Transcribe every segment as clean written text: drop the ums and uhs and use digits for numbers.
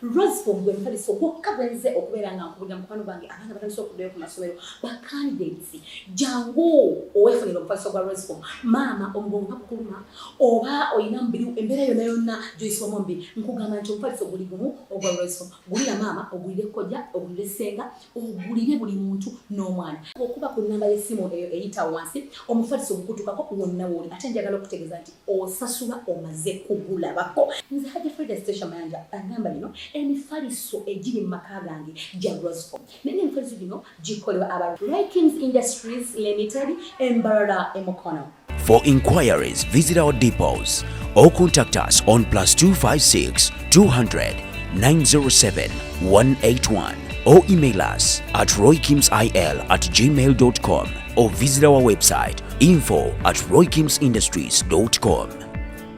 Rose from gwe mfaliso gwokka bwenze okubeera nga nkubulira mukwano bange abaana batandise okuddayo ku masomero bacandidates jangu oweefunira omufaliso gwa Rose from maama omugongo bakukuluma oba oyina mubiri embeera yonna yonna gy'oyisibwamu omubiri nkugamba nti omufaliso guli gumu ogwa Rose from gulira maama ogulire kojja ogulire ssenga ogulire buli muntu n'omwana okuba ku nnamba y'essimu eyo eyita wansi omufaliso gukutukako wonna woli ate njagala okutegeeza nti osasula omaze kugulabako nze Hajji Frida station manager agamba lino emifaliso egiri mu maka gange gya Rose from naye emifaliso gino gikolebwa aba Roykins Industries Limited Mbarara Mukono. For inquiries, visit our depots or contact us on +256 200 907 181 or email us at roykimsil@gmail.com or visit our website info@roykimsindustries.com.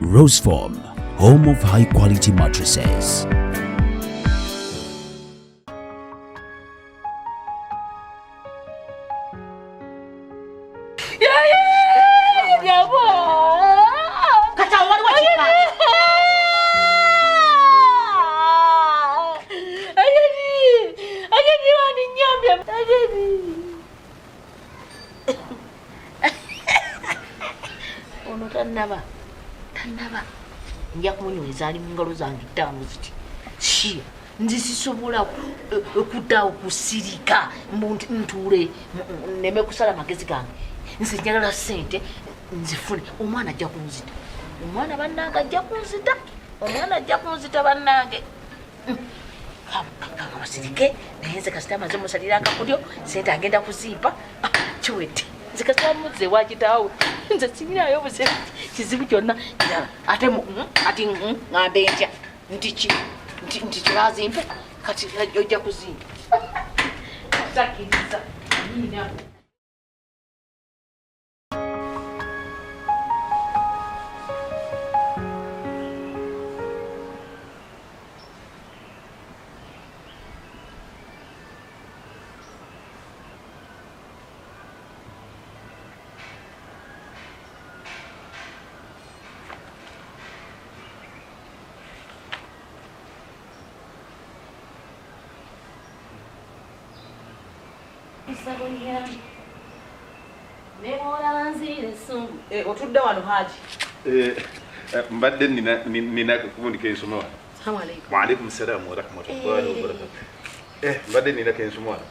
Rose From, home of high quality mattresses. Tanaba nja kumunyweza ali mu ngalo zange ttaano ziti shia nzisisobola okudda okusirika ntuule neme kusala magezi gange nze njagala ssente nzifune omwana ajja kunzita omwana bannange ajja kunzita bannange kanga basirike naye nze kasita amaze musalira akakulyo ssente agenda kuzimpa kiwedde nze kasita muzze wakitaawe nze sirinayo buzibu kizibu kyonna ate ati ng'ambe ntya nti kibazimpe kati ojja kuzimpa takiriza nina otudde wano Haji mbadde nina kuvundika ensoma wano. Wa alaikum salaam wa rahmatullahi wa barakatuh. Mbadde nina kensoma wano.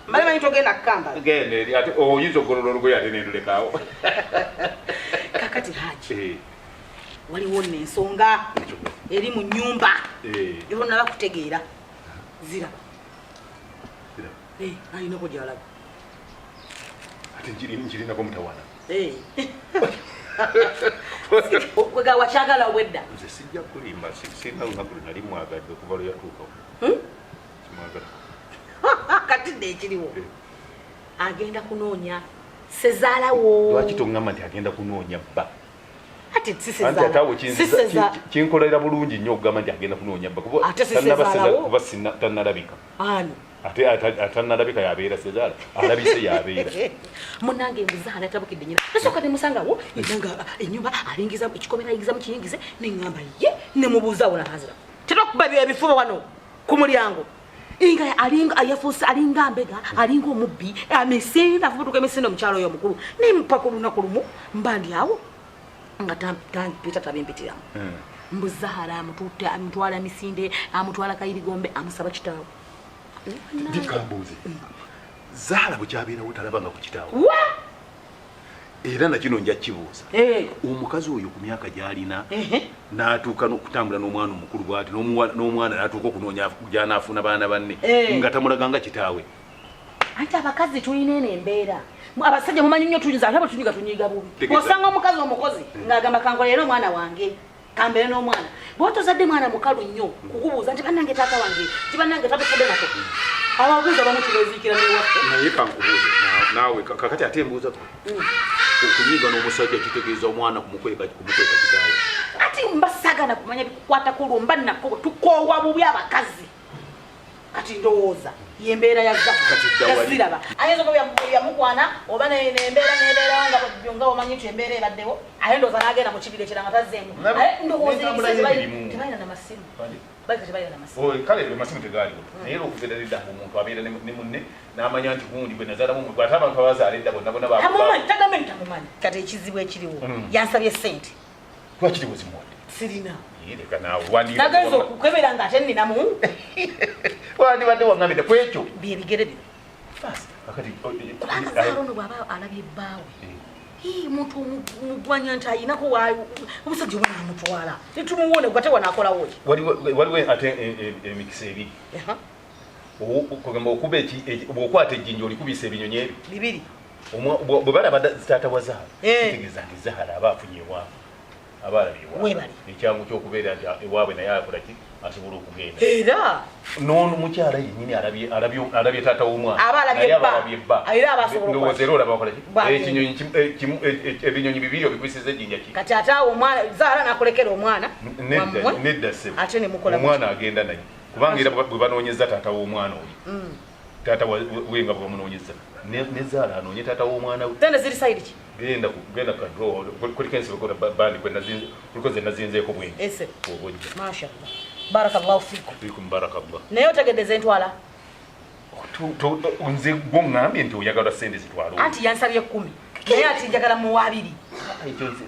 mbale manyi togenda kukamba gende ate oyinza ogolola olugoye ate nendulekaawo. Kakati Haji waliwo n'ensonga eri mu nnyumba yonna bakutegeera ziraba alina kugyalaga ate nkirinako mutawana kwega wakyagala wedda nze sijja kulimba sina lunaku lunali mwagadde okuva lwe yatuukawo simwagala kati dde ekiriwo agenda kunoonya sezaalawo lwaki tongamba nti agenda kunoonya bba ate sisezaala kinkolera bulungi nnyo okugamba nti agenda kunoonya bba kuba tannalabika ani ate atannalabika yabeera sezaala alabise yabeera munange embuzaala yatabukidde nyina nasooka nemusangawo enanga ennyumba alingiza ekikomera ayingiza mu kiyingize neŋŋamba ye nemubuuzaawo nahazira terakuba ebifuba wano ku mulyango inga yafuuse alinga mbega alinga omubbi amisinde afubutuka emisinde omukyalo oyo omukulu nempaka olunaku lumu mba ndi awo nga tampita tabimpitiramu mbuzaala amutwala emisinde amutwala kayirigombe amusaba kitaawo ndikambuuze zaala bwekyabeerawo talabanga ku kitaawo era nakino nja kibuuza omukazi oyo ku myaka gy'alina n'atuuka n'okutambula n'omwana omukulu bw'ati n'omwana n'atuuka okunoonya gy'anaafuna baana banne nga tamulaganga kitaawe ate abakazi tulina eno embeera abasajja mumanyi nnyo tuyinza ate bwe tunyiga tunyiga bubi osanga omukazi omukozi ng'agamba kankolera omwana wange kambeere n'omwana bw'otozadde mwana mukalu nnyo kukubuuza nti bannange taata wange kibannange tabufudde nako ababuuza bamu tubeziikira newaffe naye kankubuuze naawe kakati ate embuuza okunyiga n'omusajja kitegeeza omwana kumukweka kitaawe ati mbasagana kumanya bikukwatako olwo mba nako tukoowa bubi abakazi kati ndowooza yembeera yaziraba ayinza okuba yamukwana oba nembeera nebeerawo nga omanyi nti embeera ebaddewo aye ndowooza n'agenda mu kibira ekiranga tazzeemu ndowooza tebalina namasimu bakati bayona masimu oy kale be masimu tegali naye okugenda lidda omuntu abeera ne munne n'amanya nti gundi bwe nazala mu muntu ate abantu abazaala edda bonna bonna tamumanyi tagameni tamumanyi kati ekizibu ekiriwo yansabye sente lwaki tewezimuwadde sirina leka naawe nagenza okukebera nga ate nninamu wandibadde waŋŋambidde ku ekyo byebigere bino kakati kubanga zaarono bw'aba alabye ebbaawe muntu omugwanya nti ayinako omusajja oba namutwala netumuwone gate wanakolawo ki waliwo ate emikisa ebiri kugamba okuba bw'okwata ejjinja olikubisa ebinyonyi ebyo bibiri bwe balaba taata wa zaala kitegeeza nti zaala aba afunye ewaabwe aba alabye ewaabwe ekyangu ky'okubeera nti ewaabwe naye akola ki asobola okugenda era n'onu mukyala yennyini alabye taata w'omwana aba alabye ebba era aba asobola ndowooza era olaba akola ki ekinyonyi ebinyonyi bibiri obikubisiza ejjinja ki kati ate awo omwana zaala nakolekera omwana nedda ssebo ate nemukola omwana agenda naye kubanga era bwe banoonyeza taata w'omwana oyo taata wenga bwe bamunoonyeza ne zaala anoonye taata w'omwana we zende ziri sayidi ki genda kadro kuliko ensibe bandi kuliko ze nazinzeeko bwengi ese mashallah barakallahu fikum barakallah naye otegedde ntwala nze gwoŋŋambye nti oyagala sente zitwala anti yansabye 10 naye ati njagala mu 2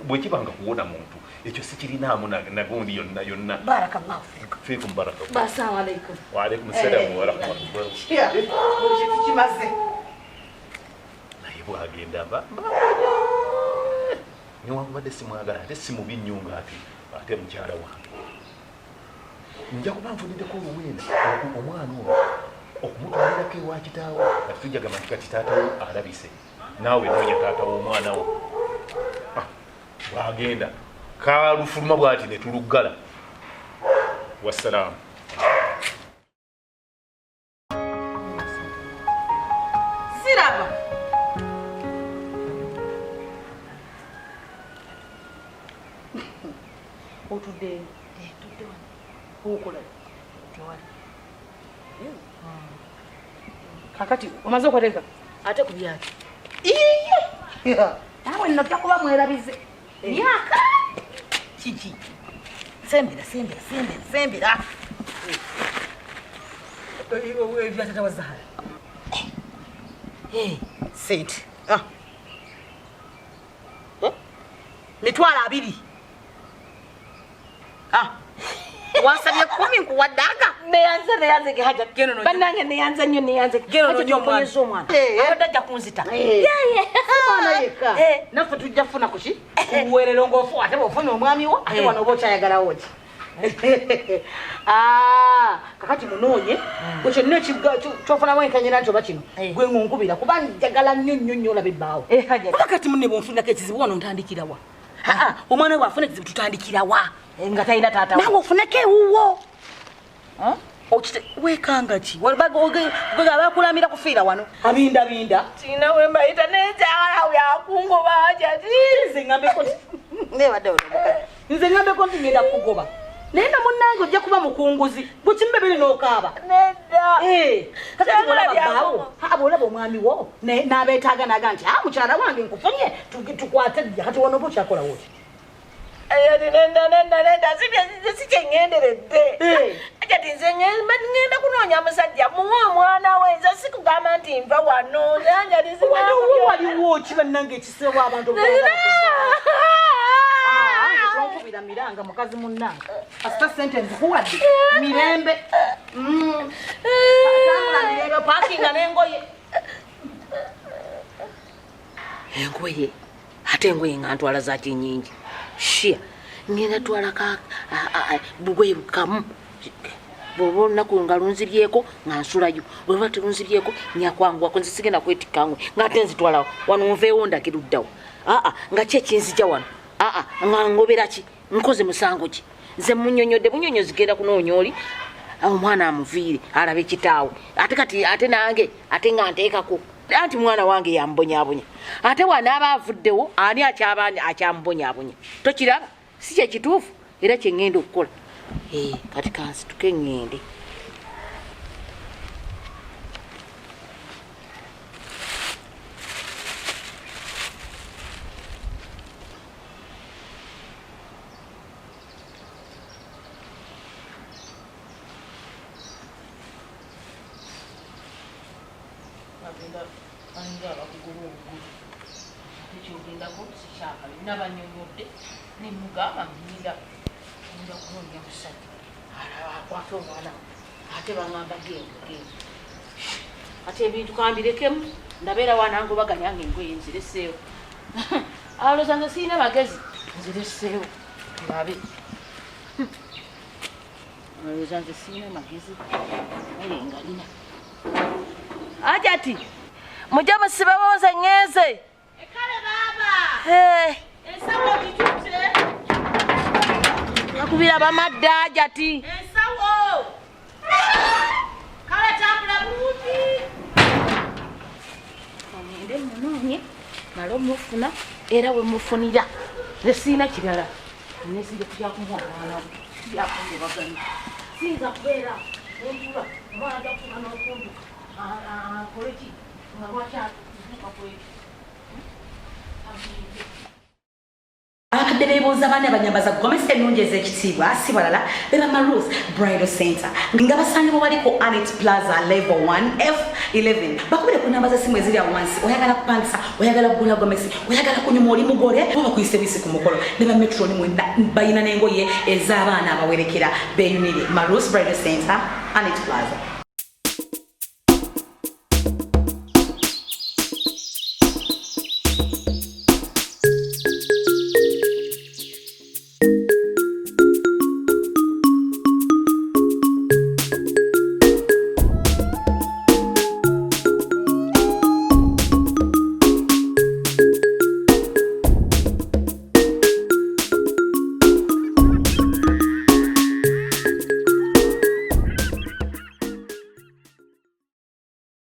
bwe kibanga kuwona muntu ekyo sikirinaamu nagundi yonna barakallahu fikum barakallah assalamu alaikum wa alaikum salaam wa rahmatullah kimaze naye bwagenda newankubadde simwagala ate simubi nnyo ate mukyala wange nja kuba nfuniddeko oluwenda omwana oyo okumutwalirako ewa kitaawo kati tujjagamba nti kati taatawo alabise naawe noonya taata w'omwana wo bwagenda kalufuluma bwati netuluggala wassalaamu siraba otudde okola kakati omaze okwateeka ate ku byaki nawe nojja kuba mwerabize myaka kiki sembera ebyatata wa zahala sente mitwalo 2 wansabye 10 nkuwaddaga neyanze gehaja bannange neyanze nnyo omwana abadde ajja kunzita mwana yekka naffe tujja kufuna kuki kubuweerero ng'ofu ate bw'ofuna omwami wo ate wano oba okyayagalawo ki kakati munoonye gwe kyonna kyofunamu enkanyera nti oba kino gwe ngunkubira kuba njagala nnyo olaba ebbaawo oba kati munne bwonfunako ekizibu wano ntandikirawa omwana we bwafuna ekizibu tutandikirawa nga talina taata nange ofuneko ewuwo wekanga ki abakulamira kufiira wano abindabinda kina wembayita nenjala yakungoba nze ngambeko nti ngenda kugoba naye na munnange ojja kuba mukunguzi bwekimbebere n'okaaba bwolaba omwami wo n'abeetaaga naga nti mukyala wange nkufunye tukwate dja kati wano oba okyakolawo ki nenda sikyengenderedde kati nze ngenda kunoonya musajja muwe omwana we nze sikugamba nti nva wano waliwo ki bannange ekiseewo abantu onkubira miranga mukazi munnange asita sente nzikuwadde mirembe tambula mirembe pakinga n'engoye ate engoye nga ntwala zaki nyingi shia ngenda twala bugwe bukamu bwoba olunaku nga lunzibyeko nga nsulayo bweba telunzibyeko nyakwangwako nze sigenda kwetikangwe ngaate nzitwala wano nveewo ndakiruddawo nga ki ekinzija wano nga ngobera ki nkoze musango ki nze munyonyodde bunyonyo zigenda kunoonya oli omwana amuviire alabe kitaawe ate kati ate nange ate nga nteekako anti mwana wange yambonyabonya ate wanaaba avuddewo ani akyambonyabonya tokiraba si kyekituufu era kyengenda okukola kati kansituke ngende bagenda balinga abakugoba obugulu ekyogendako sikyaka nabanyonyodde nemugamba nginda kunonya musajja akwata omwana ate baŋamba genda ate ebintu kambirekemu ndabeera wanange baganyange engoye nzireseewo alowooza nze siina magezi nzireseewo babe alowooza nze siina magezi aye ngalina ajati mujja musibewooze ŋŋenze ekale baaba ensawo gitute nakubira bamadda ajati ensawo kale tambula bulungi onende munoonye mala omufuna era wemufunira nesiina kirala nesija kujyakumwana yakumubaganya siyinza kubeera entula omwana ajja kufuna n'okunduka koleki nga lwakyakukakweki abakadde beebuuza abaana abanyambaza gomesa ennungi ez'ekitiibwa si balala beba Marus Bridal Center nga basangibwa baliko Annex Plaza level 1F11 bakubire ku namba z'essimu eziri awo wansi oyagala kupangisa oyagala kugula gomesi oyagala kunyuma oli mugole oba bakuyise bisi ku mukolo ne ba Metro ni mwenda bayina n'engoye ez'abaana abawerekera beeyunire Marus Bridal Center Annex Plaza.